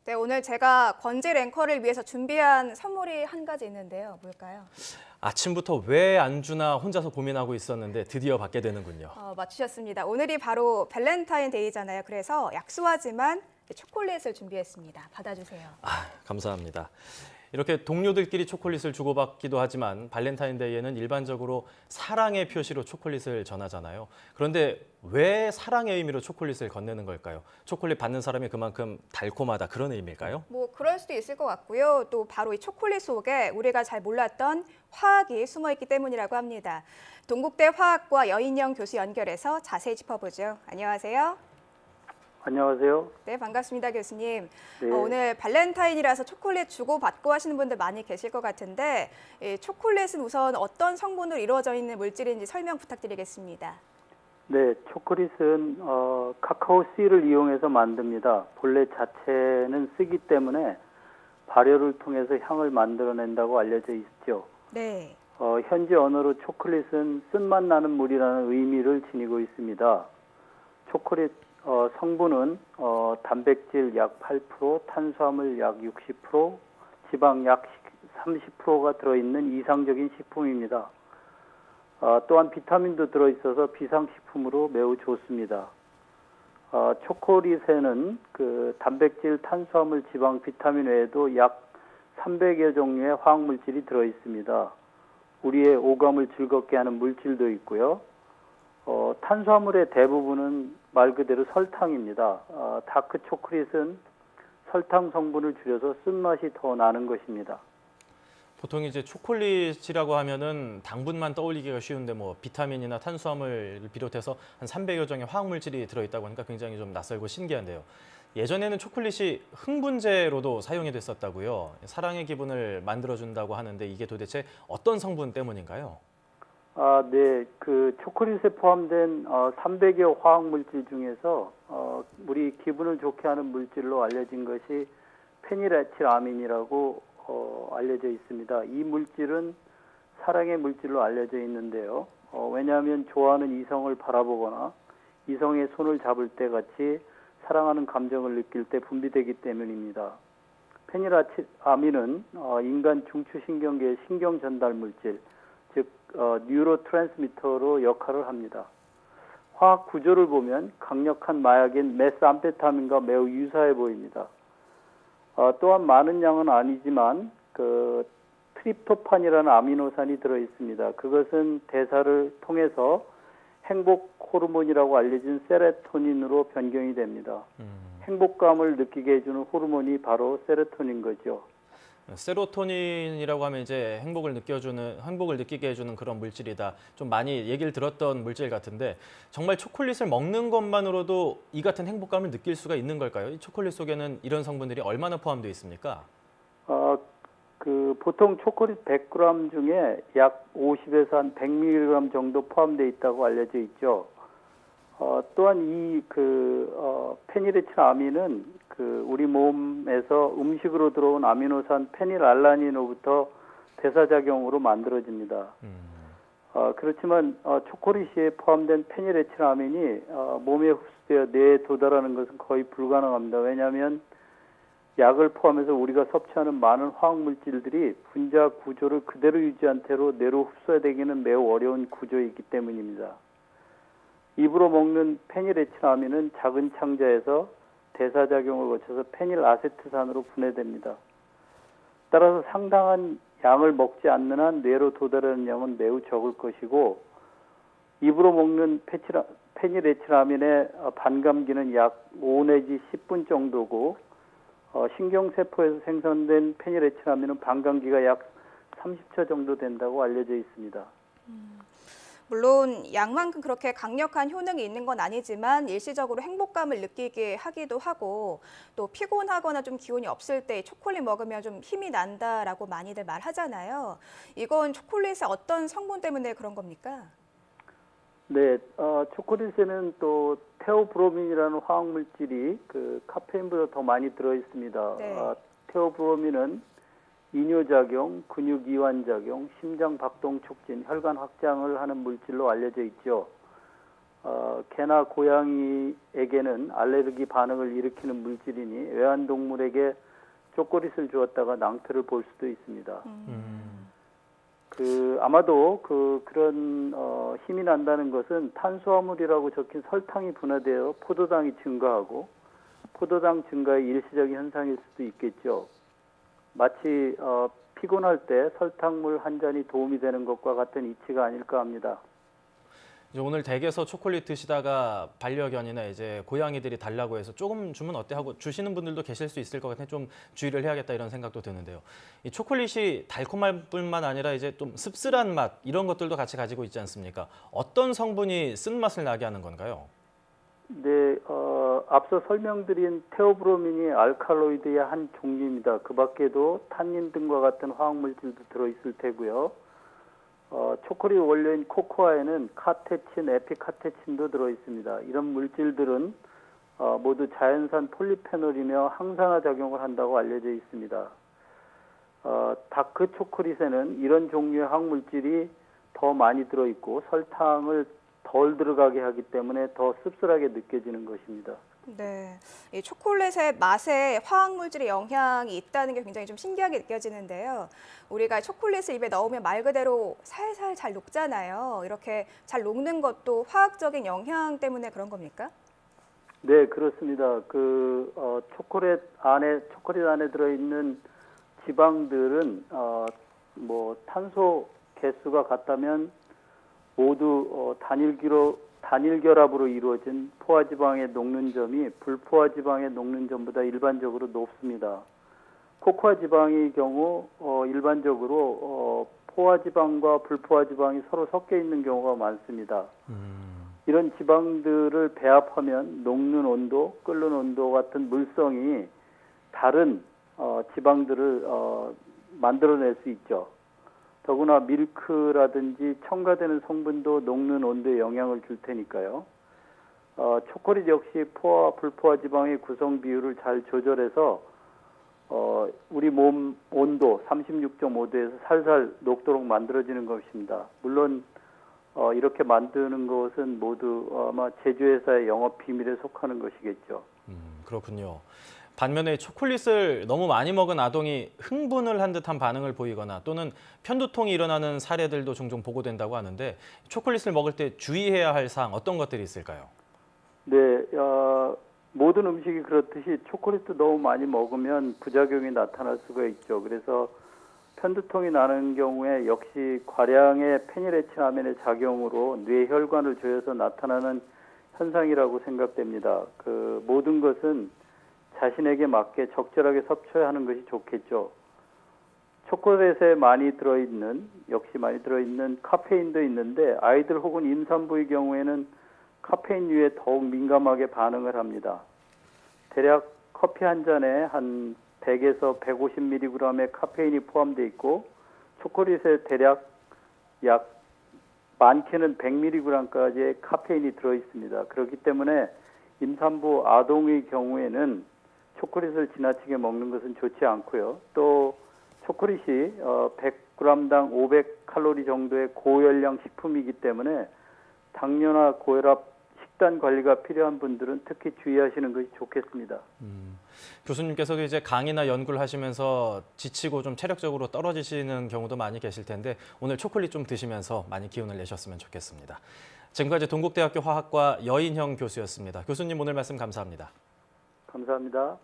네, 오늘 제가 권질 앵커를 위해서 준비한 선물이 한 가지 있는데요. 뭘까요? 아침부터 왜 안 주나 혼자서 고민하고 있었는데 드디어 받게 되는군요. 맞추셨습니다. 오늘이 바로 발렌타인데이잖아요. 그래서 약소하지만 초콜릿을 준비했습니다. 받아주세요. 감사합니다. 이렇게 동료들끼리 초콜릿을 주고받기도 하지만 발렌타인데이에는 일반적으로 사랑의 표시로 초콜릿을 전하잖아요. 그런데 왜 사랑의 의미로 초콜릿을 건네는 걸까요? 초콜릿 받는 사람이 그만큼 달콤하다 그런 의미일까요? 그럴 수도 있을 것 같고요. 또 바로 이 초콜릿 속에 우리가 잘 몰랐던 화학이 숨어 있기 때문이라고 합니다. 동국대 화학과 여인영 교수 연결해서 자세히 짚어보죠. 안녕하세요. 안녕하세요. 네, 반갑습니다, 교수님. 네. 오늘 발렌타인이라서 초콜릿 주고받고 하시는 분들 많이 계실 것 같은데 이 초콜릿은 우선 어떤 성분으로 이루어져 있는 물질인지 설명 부탁드리겠습니다. 네, 초콜릿은 카카오 씨를 이용해서 만듭니다. 본래 자체는 쓰기 때문에 발효를 통해서 향을 만들어낸다고 알려져 있죠. 네. 현지 언어로 초콜릿은 쓴맛 나는 물이라는 의미를 지니고 있습니다. 초콜릿 성분은 단백질 약 8%, 탄수화물 약 60%, 지방 약 30%가 들어있는 이상적인 식품입니다. 또한 비타민도 들어있어서 비상식품으로 매우 좋습니다. 초콜릿에는 그 단백질, 탄수화물, 지방, 비타민 외에도 약 300여 종류의 화학물질이 들어있습니다. 우리의 오감을 즐겁게 하는 물질도 있고요. 탄수화물의 대부분은 말 그대로 설탕입니다. 다크 초콜릿은 설탕 성분을 줄여서 쓴맛이 더 나는 것입니다. 보통 이제 초콜릿이라고 하면은 당분만 떠올리기가 쉬운데 뭐 비타민이나 탄수화물을 비롯해서 한 300여 종의 화학물질이 들어있다고 하니까 굉장히 좀 낯설고 신기한데요. 예전에는 초콜릿이 흥분제로도 사용이 됐었다고요. 사랑의 기분을 만들어준다고 하는데 이게 도대체 어떤 성분 때문인가요? 네. 그 초콜릿에 포함된 300여 화학물질 중에서 우리 기분을 좋게 하는 물질로 알려진 것이 페닐에틸아민이라고 알려져 있습니다. 이 물질은 사랑의 물질로 알려져 있는데요. 왜냐하면 좋아하는 이성을 바라보거나 이성의 손을 잡을 때 같이 사랑하는 감정을 느낄 때 분비되기 때문입니다. 페닐에틸아민은 인간 중추신경계의 신경 전달 물질, 즉 뉴로 트랜스미터로 역할을 합니다. 화학 구조를 보면 강력한 마약인 메스암페타민과 매우 유사해 보입니다. 또한 많은 양은 아니지만 그 트립토판이라는 아미노산이 들어 있습니다. 그것은 대사를 통해서 행복 호르몬이라고 알려진 세로토닌으로 변경이 됩니다. 행복감을 느끼게 해주는 호르몬이 바로 세로토닌 거죠. 세로토닌이라고 하면 이제 행복을 느끼게 해주는 그런 물질이다. 좀 많이 얘기를 들었던 물질 같은데 정말 초콜릿을 먹는 것만으로도 이 같은 행복감을 느낄 수가 있는 걸까요? 이 초콜릿 속에는 이런 성분들이 얼마나 포함되어 있습니까? 보통 초콜릿 100g 중에 약 50에서 한 100mg 정도 포함되어 있다고 알려져 있죠. 또한 페닐에틸아민은 우리 몸에서 음식으로 들어온 아미노산 페닐알라닌으로부터 대사작용으로 만들어집니다. 그렇지만 초콜릿에 포함된 페닐에틸아민이 몸에 흡수되어 뇌에 도달하는 것은 거의 불가능합니다. 왜냐하면 약을 포함해서 우리가 섭취하는 많은 화학물질들이 분자 구조를 그대로 유지한 채로 뇌로 흡수되기는 매우 어려운 구조이기 때문입니다. 입으로 먹는 페닐에틸아민은 작은 창자에서 대사작용을 거쳐서 페닐아세트산으로 분해됩니다. 따라서 상당한 양을 먹지 않는 한 뇌로 도달하는 양은 매우 적을 것이고 입으로 먹는 페닐에틸아민의 반감기는 약 5 내지 10분 정도고 신경세포에서 생성된 페닐에틸아민은 반감기가 약 30초 정도 된다고 알려져 있습니다. 물론 약만큼 그렇게 강력한 효능이 있는 건 아니지만 일시적으로 행복감을 느끼게 하기도 하고 또 피곤하거나 좀 기운이 없을 때 초콜릿 먹으면 좀 힘이 난다라고 많이들 말하잖아요. 이건 초콜릿의 어떤 성분 때문에 그런 겁니까? 네, 초콜릿에는 또 테오브로민이라는 화학물질이 그 카페인보다 더 많이 들어 있습니다. 네. 테오브로민은 이뇨작용, 근육이완작용, 심장박동 촉진, 혈관 확장을 하는 물질로 알려져 있죠. 개나 고양이에게는 알레르기 반응을 일으키는 물질이니 애완동물에게 초콜릿을 주었다가 낭패를 볼 수도 있습니다. 아마도 그런 힘이 난다는 것은 탄수화물이라고 적힌 설탕이 분해되어 포도당이 증가하고 포도당 증가의 일시적인 현상일 수도 있겠죠. 마치 피곤할 때 설탕물 한 잔이 도움이 되는 것과 같은 이치가 아닐까 합니다. 이제 오늘 댁에서 초콜릿 드시다가 반려견이나 이제 고양이들이 달라고 해서 조금 주면 어때 하고 주시는 분들도 계실 수 있을 것 같아요. 좀 주의를 해야겠다 이런 생각도 드는데요. 이 초콜릿이 달콤할 뿐만 아니라 이제 좀 씁쓸한 맛 이런 것들도 같이 가지고 있지 않습니까? 어떤 성분이 쓴맛을 나게 하는 건가요? 네, 앞서 설명드린 테오브로민이 알칼로이드의 한 종류입니다. 그 밖에도 탄닌 등과 같은 화학물질도 들어있을 테고요. 초콜릿 원료인 코코아에는 카테친, 에피카테친도 들어있습니다. 이런 물질들은 모두 자연산 폴리페놀이며 항산화 작용을 한다고 알려져 있습니다. 다크 초콜릿에는 이런 종류의 화학물질이 더 많이 들어있고 설탕을 덜 들어가게 하기 때문에 더 씁쓸하게 느껴지는 것입니다. 네, 이 초콜릿의 맛에 화학물질의 영향이 있다는 게 굉장히 좀 신기하게 느껴지는데요. 우리가 초콜릿을 입에 넣으면 말 그대로 살살 잘 녹잖아요. 이렇게 잘 녹는 것도 화학적인 영향 때문에 그런 겁니까? 네, 그렇습니다. 초콜릿 안에 들어있는 지방들은 탄소 개수가 같다면 모두 단일결합으로 이루어진 포화지방의 녹는 점이 불포화지방의 녹는 점보다 일반적으로 높습니다. 코코아 지방의 경우 일반적으로 포화지방과 불포화지방이 서로 섞여 있는 경우가 많습니다. 이런 지방들을 배합하면 녹는 온도, 끓는 온도 같은 물성이 다른 지방들을 만들어낼 수 있죠. 더구나 밀크라든지 첨가되는 성분도 녹는 온도에 영향을 줄 테니까요. 초콜릿 역시 포화, 불포화 지방의 구성 비율을 잘 조절해서 우리 몸 온도 36.5도에서 살살 녹도록 만들어지는 것입니다. 물론 이렇게 만드는 것은 모두 아마 제조회사의 영업 비밀에 속하는 것이겠죠. 그렇군요. 반면에 초콜릿을 너무 많이 먹은 아동이 흥분을 한 듯한 반응을 보이거나 또는 편두통이 일어나는 사례들도 종종 보고된다고 하는데 초콜릿을 먹을 때 주의해야 할 사항 어떤 것들이 있을까요? 네, 모든 음식이 그렇듯이 초콜릿도 너무 많이 먹으면 부작용이 나타날 수가 있죠. 그래서 편두통이 나는 경우에 역시 과량의 페닐에틸아민의 작용으로 뇌 혈관을 조여서 나타나는 현상이라고 생각됩니다. 모든 것은 자신에게 맞게 적절하게 섭취해야 하는 것이 좋겠죠. 초콜릿에 역시 많이 들어있는 카페인도 있는데 아이들 혹은 임산부의 경우에는 카페인류에 더욱 민감하게 반응을 합니다. 대략 커피 한 잔에 한 100에서 150mg의 카페인이 포함되어 있고 초콜릿에 대략 약 많게는 100mg까지의 카페인이 들어있습니다. 그렇기 때문에 임산부 아동의 경우에는 초콜릿을 지나치게 먹는 것은 좋지 않고요. 또 초콜릿이 100g당 500칼로리 정도의 고열량 식품이기 때문에 당뇨나 고혈압 식단 관리가 필요한 분들은 특히 주의하시는 것이 좋겠습니다. 교수님께서도 이제 강의나 연구를 하시면서 지치고 좀 체력적으로 떨어지시는 경우도 많이 계실 텐데 오늘 초콜릿 좀 드시면서 많이 기운을 내셨으면 좋겠습니다. 지금까지 동국대학교 화학과 여인형 교수였습니다. 교수님 오늘 말씀 감사합니다. 감사합니다.